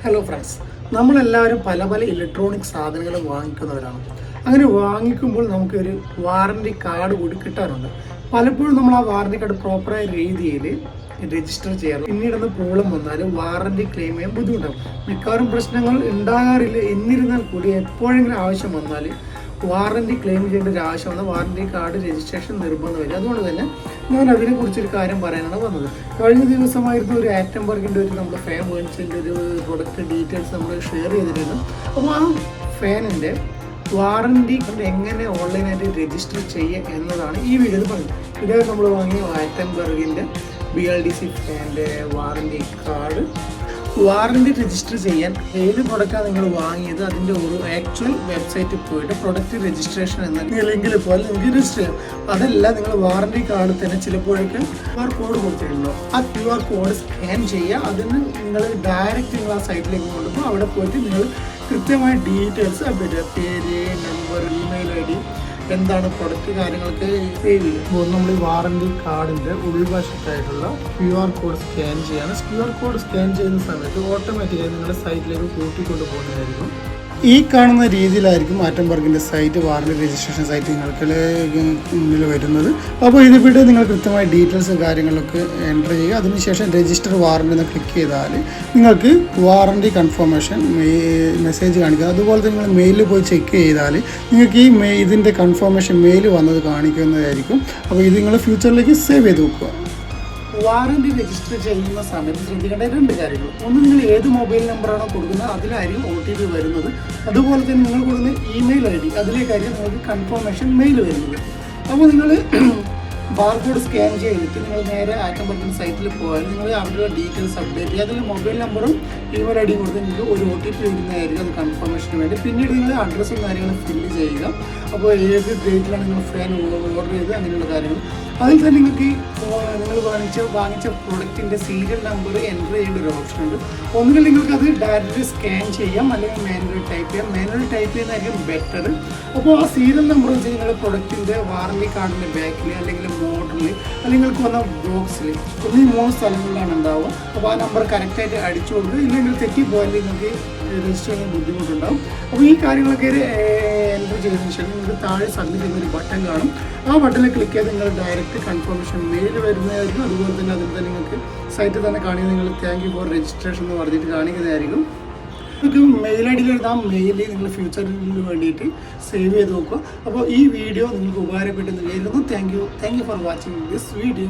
Hello friends, നമ്മളെല്ലാവരും പല പല ഇലക്ട്രോണിക് സാധനങ്ങൾ വാങ്ങിക്കുന്നവരാണ്. അങ്ങനെ വാങ്ങിക്കുമ്പോൾ നമുക്കൊരു വാറണ്ടി കാർഡ് കൂടി കിട്ടാറുണ്ട്. പലപ്പോഴും നമ്മൾ ആ വാറണ്ടി കാർഡ് പ്രോപ്പറായ രീതിയിൽ രജിസ്റ്റർ ചെയ്യാറ്. പിന്നീട് പ്രോബ്ലം വന്നാൽ വാറണ്ടി ക്ലെയിം ചെയ്യാൻ ബുദ്ധിമുട്ടാകും. മിക്കവാറും പ്രശ്നങ്ങൾ ഉണ്ടാകാറില്ല. എന്നിരുന്നാൽ കൂടി എപ്പോഴെങ്കിലും ആവശ്യം വന്നാൽ വാറണ്ടി ക്ലെയിം ചെയ്യേണ്ട ഒരു ആവശ്യം വന്നാൽ വാറണ്ടി കാർഡ് രജിസ്ട്രേഷൻ നിർബന്ധമില്ല. അതുകൊണ്ട് തന്നെ ഞാൻ അതിനെക്കുറിച്ചൊരു കാര്യം പറയാനാണ് വന്നത്. കഴിഞ്ഞ ദിവസമായിരുന്നു ഒരു ആറ്റംബർഗിൻ്റെ ഒരു നമ്മുടെ ഫാൻ മേടിച്ചതിൻ്റെ ഒരു പ്രൊഡക്റ്റ് ഡീറ്റെയിൽസ് നമ്മൾ ഷെയർ ചെയ്തിരുന്നു. അപ്പോൾ ആ ഫാനിൻ്റെ വാറണ്ടി എങ്ങനെ ഓൺലൈനായിട്ട് രജിസ്റ്റർ ചെയ്യുക എന്നതാണ് ഈ വീഡിയോയിൽ പറയുന്നത്. ഇതേ നമ്മൾ വാങ്ങിയ ആറ്റംബർഗിൻ്റെ BLDC ഫാനിൻ്റെ വാറണ്ടി കാർഡ്. വാറണ്ടി രജിസ്റ്റർ ചെയ്യാൻ ഏത് പ്രൊഡക്റ്റാണ് നിങ്ങൾ വാങ്ങിയത് അതിൻ്റെ ഒരു ആക്ച്വൽ വെബ്സൈറ്റിൽ പോയിട്ട് പ്രൊഡക്റ്റ് രജിസ്ട്രേഷൻ എന്ന ലിങ്കിൽ പോയാൽ നിങ്ങൾക്ക് രജിസ്റ്റർ ചെയ്യാം. അതല്ല, നിങ്ങൾ വാറണ്ടി കാർഡ് തന്നെ ചിലപ്പോഴൊക്കെ QR കോഡ് കൊടുത്തിട്ടുണ്ടോ, ആ QR കോഡ് സ്കാൻ ചെയ്യുക. അതിന് നിങ്ങൾ ഡയറക്റ്റ് നിങ്ങൾ ആ സൈറ്റിലേക്ക് കൊണ്ടുപോകും. അവിടെ പോയിട്ട് നിങ്ങൾ കൃത്യമായ ഡീറ്റെയിൽസ് അപ്ഡേറ്റ് ചെയ്യുക. പേര്, നമ്പർ, ഇമെയിൽ ID, എന്താണ് പ്രൊഡക്റ്റ്, കാര്യങ്ങളൊക്കെ സേവ് ചെയ്യും. അപ്പോൾ നമ്മൾ ഈ വാറണ്ടി കാർഡിൻ്റെ ഉൾവശത്തായിട്ടുള്ള QR കോഡ് സ്കാൻ ചെയ്യാണ്. QR കോഡ് സ്കാൻ ചെയ്യുന്ന സമയത്ത് ഓട്ടോമാറ്റിക്കായി നിങ്ങളുടെ സൈറ്റിലേക്ക് കൂട്ടിക്കൊണ്ട് പോകുന്നതായിരിക്കും. ഈ കാണുന്ന രീതിയിലായിരിക്കും ആറ്റംബർഗിൻ്റെ സൈറ്റ്, വാറണ്ടി രജിസ്ട്രേഷൻ സൈറ്റ് നിങ്ങൾക്ക് മുന്നിൽ വരുന്നത്. അപ്പോൾ ഇതിവിടെ നിങ്ങൾ കൃത്യമായ ഡീറ്റെയിൽസ് കാര്യങ്ങളൊക്കെ എൻ്റർ ചെയ്യുക. അതിനുശേഷം രജിസ്റ്റർ വാറണ്ടി എന്ന് ക്ലിക്ക് ചെയ്താൽ നിങ്ങൾക്ക് വാറണ്ടി കൺഫർമേഷൻ മെസ്സേജ് കാണിക്കുക. അതുപോലെ തന്നെ നിങ്ങൾ മെയിലിൽ പോയി ചെക്ക് ചെയ്താൽ നിങ്ങൾക്ക് ഈ ഇതിൻ്റെ കൺഫർമേഷൻ മെയിൽ വന്നത് കാണിക്കുന്നതായിരിക്കും. അപ്പോൾ ഇത് നിങ്ങൾ ഫ്യൂച്ചറിലേക്ക് സേവ് ചെയ്ത് വെക്കുക. വാറണ്ടി രജിസ്റ്റർ ചെയ്യുന്ന സമയത്ത് ശ്രദ്ധിക്കേണ്ട രണ്ട് കാര്യങ്ങൾ. ഒന്ന്, നിങ്ങൾ ഏത് മൊബൈൽ നമ്പറാണോ കൊടുക്കുന്നത് അതിലായിരിക്കും OTP വരുന്നത്. അതുപോലെ തന്നെ നിങ്ങൾ കൊടുക്കുന്ന ഇമെയിൽ ID അതിലേക്കായിരിക്കും നിങ്ങൾക്ക് കൺഫർമേഷൻ മെയിൽ വരുന്നത്. അപ്പോൾ നിങ്ങൾ ബാർകോഡ് സ്കാൻ ചെയ്തിട്ട് നിങ്ങൾ നേരെ ആറ്റംബർഗിൻ്റെ സൈറ്റിൽ പോയാൽ നിങ്ങൾ അവരുടെ ഡീറ്റെയിൽസ് അപ്ഡേറ്റ് ചെയ്യുക. അതിൽ മൊബൈൽ നമ്പറും ഇമെയിൽ ID കൊടുത്ത് നിങ്ങൾക്ക് ഒരു OTP വരുന്നതായിരിക്കും അത് കൺഫർമേഷന് വേണ്ടി. പിന്നീട് നിങ്ങൾ അഡ്രസ്സും കാര്യങ്ങളും ഫില്ല് ചെയ്യുക. അപ്പോൾ ഏത് ഡേറ്റിലാണ് നിങ്ങൾ ഫാൻ ഓർഡർ ചെയ്ത് അങ്ങനെയുള്ള കാര്യങ്ങൾ. അതിൽ തന്നെ നിങ്ങൾക്ക് നിങ്ങൾ വാങ്ങിച്ച പ്രൊഡക്റ്റിൻ്റെ സീരിയൽ നമ്പർ എൻ്റർ ചെയ്യേണ്ട ഒരു ഓപ്ഷൻ ഉണ്ട്. ഒന്നുകിൽ നിങ്ങൾക്ക് അത് ഡയറക്റ്റ് സ്കാൻ ചെയ്യാം, അല്ലെങ്കിൽ മാനുവൽ ടൈപ്പ് ചെയ്യാം. മാനുവൽ ടൈപ്പ് ചെയ്യുന്നതായിരിക്കും ബെറ്റർ. അപ്പോൾ ആ സീരിയൽ നമ്പർ വെച്ച് നിങ്ങളുടെ പ്രൊഡക്റ്റിൻ്റെ വാറണ്ടി കാർഡിൻ്റെ ബാക്കിൽ അല്ലെങ്കിൽ മോഡലിൽ അല്ലെങ്കിൽ നിങ്ങൾക്ക് വന്ന ബോക്സിൽ ഈ 3 സ്ഥലങ്ങളിലാണ് ഉണ്ടാവുക. അപ്പോൾ ആ നമ്പർ കറക്റ്റായിട്ട് അടിച്ചു കൊടുക്കുക. ഇല്ലെങ്കിൽ തെറ്റിപ്പോയാൽ നിങ്ങൾക്ക് രജിസ്റ്റർ ചെയ്യാൻ ബുദ്ധിമുട്ടുണ്ടാകും. അപ്പോൾ ഈ കാര്യങ്ങളൊക്കെ എൻ്റർ ചെയ്തതിന് ശേഷം നിങ്ങൾക്ക് താഴെ സബ്മിറ്റ് ചെയ്യുന്നൊരു ബട്ടൺ കാണും. ആ ബട്ടണിൽ ക്ലിക്ക് ചെയ്ത് നിങ്ങൾ ഡയറക്റ്റ് കൺഫർമേഷൻ മെയിൽ വരുന്നതായിരിക്കും. അതുപോലെ തന്നെ അതിൽ തന്നെ നിങ്ങൾക്ക് സൈറ്റിൽ തന്നെ കാണിക്കുന്നത് നിങ്ങൾ താങ്ക് യു ഫോർ രജിസ്ട്രേഷൻ എന്ന് പറഞ്ഞിട്ട് കാണിക്കുന്നതായിരിക്കും. നിങ്ങൾക്ക് മെയിൽ ID ആ മെയിൽ നിങ്ങൾ ഫ്യൂച്ചറിന് വേണ്ടിയിട്ട് സേവ് ചെയ്ത് നോക്കുക. അപ്പോൾ ഈ വീഡിയോ നിങ്ങൾക്ക് ഉപകാരപ്പെട്ടെന്ന് വിചാരിക്കുന്നു. Thank you for watching this video.